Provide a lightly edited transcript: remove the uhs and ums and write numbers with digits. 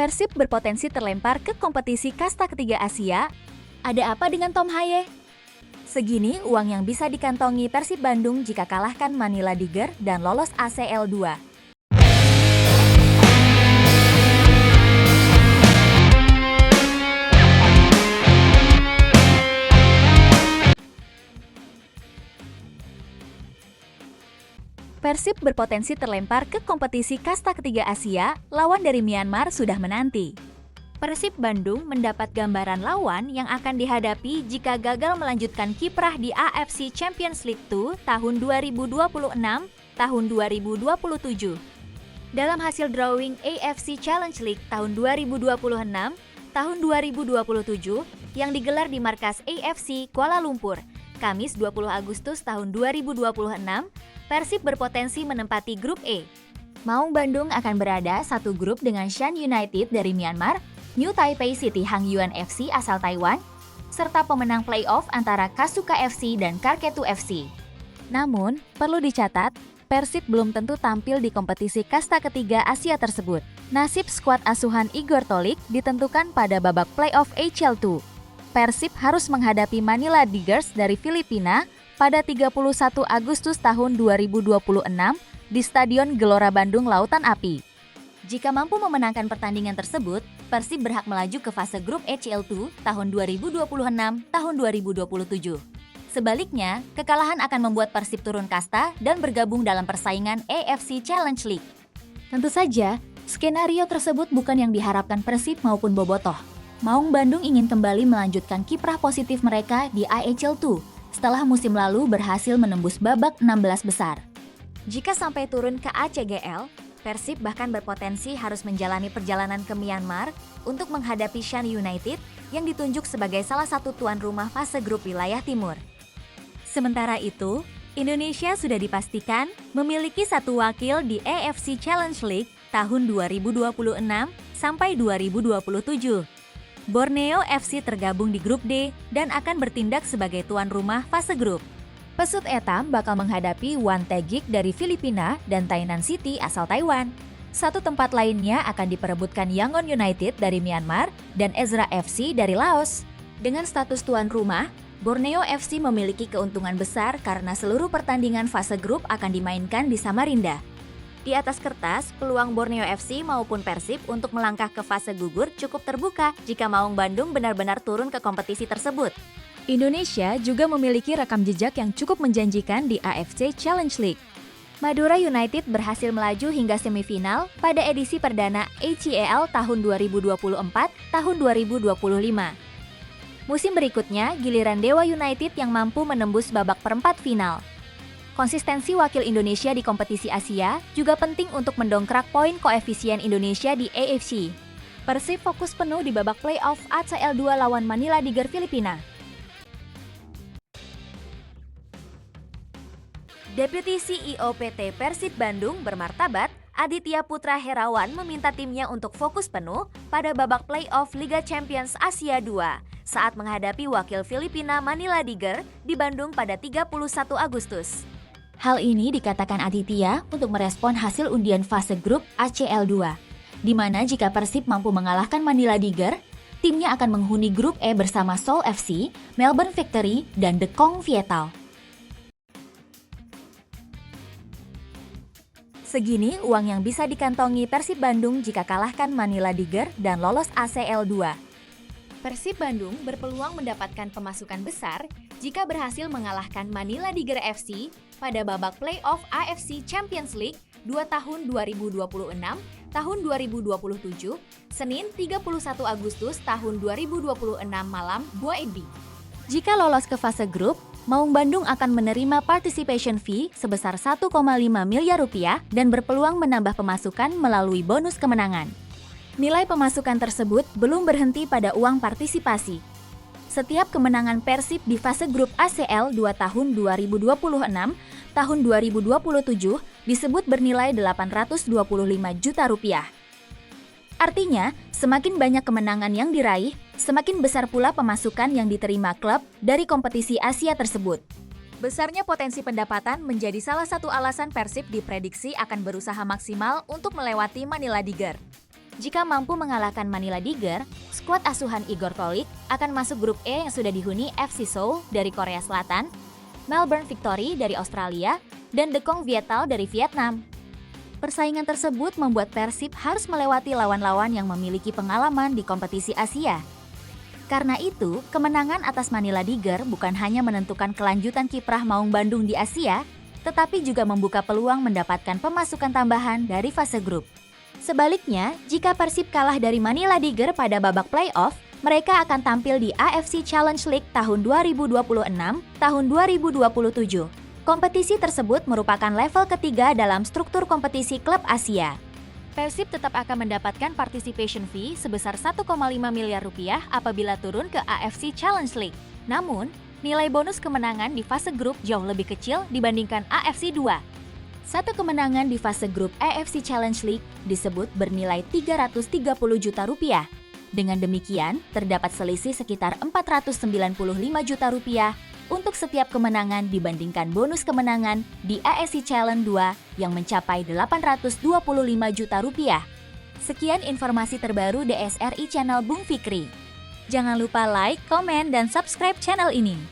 Persib berpotensi terlempar ke kompetisi kasta ketiga Asia. Ada apa dengan Tom Haye? Segini uang yang bisa dikantongi Persib Bandung jika kalahkan Manila Tiger dan lolos ACL 2. Persib berpotensi terlempar ke kompetisi kasta ketiga Asia, lawan dari Myanmar sudah menanti. Persib Bandung mendapat gambaran lawan yang akan dihadapi jika gagal melanjutkan kiprah di AFC Champions League 2 tahun 2026, tahun 2027. Dalam hasil drawing AFC Challenge League tahun 2026, tahun 2027 yang digelar di markas AFC Kuala Lumpur, Kamis 20 Agustus tahun 2026, Persib berpotensi menempati grup E. Maung Bandung akan berada satu grup dengan Shan United dari Myanmar, New Taipei City Hangyuan FC asal Taiwan, serta pemenang playoff antara Kasuka FC dan Karketu FC. Namun, perlu dicatat, Persib belum tentu tampil di kompetisi kasta ketiga Asia tersebut. Nasib skuad asuhan Igor Tolik ditentukan pada babak playoff ACL2. Persib harus menghadapi Manila Tigers dari Filipina pada 31 Agustus tahun 2026 di Stadion Gelora Bandung Lautan Api. Jika mampu memenangkan pertandingan tersebut, Persib berhak melaju ke fase grup ACL2 tahun 2026 tahun 2027. Sebaliknya, kekalahan akan membuat Persib turun kasta dan bergabung dalam persaingan AFC Challenge League. Tentu saja, skenario tersebut bukan yang diharapkan Persib maupun Bobotoh. Maung Bandung ingin kembali melanjutkan kiprah positif mereka di IHL2 setelah musim lalu berhasil menembus babak 16 besar. Jika sampai turun ke ACGL, Persib bahkan berpotensi harus menjalani perjalanan ke Myanmar untuk menghadapi Shan United yang ditunjuk sebagai salah satu tuan rumah fase grup wilayah timur. Sementara itu, Indonesia sudah dipastikan memiliki satu wakil di AFC Challenge League tahun 2026 sampai 2027. Borneo FC tergabung di grup D dan akan bertindak sebagai tuan rumah fase grup. Pesut Etam bakal menghadapi Wan Taejik dari Filipina dan Tainan City asal Taiwan. Satu tempat lainnya akan diperebutkan Yangon United dari Myanmar dan Ezra FC dari Laos. Dengan status tuan rumah, Borneo FC memiliki keuntungan besar karena seluruh pertandingan fase grup akan dimainkan di Samarinda. Di atas kertas, peluang Borneo FC maupun Persib untuk melangkah ke fase gugur cukup terbuka jika Maung Bandung benar-benar turun ke kompetisi tersebut. Indonesia juga memiliki rekam jejak yang cukup menjanjikan di AFC Challenge League. Madura United berhasil melaju hingga semifinal pada edisi perdana ACL tahun 2024, tahun 2025. Musim berikutnya, giliran Dewa United yang mampu menembus babak perempat final. Konsistensi wakil Indonesia di kompetisi Asia juga penting untuk mendongkrak poin koefisien Indonesia di AFC. Persib fokus penuh di babak playoff ACL 2 lawan Manila Tiger Filipina. Deputi CEO PT Persib Bandung bermartabat, Aditya Putra Herawan meminta timnya untuk fokus penuh pada babak playoff Liga Champions Asia 2 saat menghadapi wakil Filipina Manila Tiger di Bandung pada 31 Agustus. Hal ini dikatakan Aditya untuk merespon hasil undian fase grup ACL 2, di mana jika Persib mampu mengalahkan Manila Tiger, timnya akan menghuni grup E bersama Seoul FC, Melbourne Victory, dan The Kong Vietao. Segini uang yang bisa dikantongi Persib Bandung jika kalahkan Manila Tiger dan lolos ACL 2. Persib Bandung berpeluang mendapatkan pemasukan besar jika berhasil mengalahkan Manila Tiger FC pada babak playoff AFC Champions League 2 tahun 2026, tahun 2027, Senin 31 Agustus tahun 2026 malam Buaedi. Jika lolos ke fase grup, Maung Bandung akan menerima participation fee sebesar 1,5 miliar rupiah dan berpeluang menambah pemasukan melalui bonus kemenangan. Nilai pemasukan tersebut belum berhenti pada uang partisipasi. Setiap kemenangan Persib di fase grup ACL 2 tahun 2026, tahun 2027 disebut bernilai 825 juta rupiah. Artinya, semakin banyak kemenangan yang diraih, semakin besar pula pemasukan yang diterima klub dari kompetisi Asia tersebut. Besarnya potensi pendapatan menjadi salah satu alasan Persib diprediksi akan berusaha maksimal untuk melewati Manila Tiger. Jika mampu mengalahkan Manila Tiger, skuad asuhan Igor Kolik akan masuk grup E yang sudah dihuni FC Seoul dari Korea Selatan, Melbourne Victory dari Australia, dan Dekong Viettel dari Vietnam. Persaingan tersebut membuat Persib harus melewati lawan-lawan yang memiliki pengalaman di kompetisi Asia. Karena itu, kemenangan atas Manila Tiger bukan hanya menentukan kelanjutan kiprah Maung Bandung di Asia, tetapi juga membuka peluang mendapatkan pemasukan tambahan dari fase grup. Sebaliknya, jika Persib kalah dari Manila Tiger pada babak playoff, mereka akan tampil di AFC Challenge League tahun 2026, tahun 2027. Kompetisi tersebut merupakan level ketiga dalam struktur kompetisi klub Asia. Persib tetap akan mendapatkan participation fee sebesar 1,5 miliar rupiah apabila turun ke AFC Challenge League. Namun, nilai bonus kemenangan di fase grup jauh lebih kecil dibandingkan AFC 2. Satu kemenangan di fase grup AFC Challenge League disebut bernilai 330 juta rupiah. Dengan demikian, terdapat selisih sekitar 495 juta rupiah untuk setiap kemenangan dibandingkan bonus kemenangan di AFC Challenge 2 yang mencapai 825 juta rupiah. Sekian informasi terbaru DSRI Channel Bung Fikri. Jangan lupa like, komen, dan subscribe channel ini.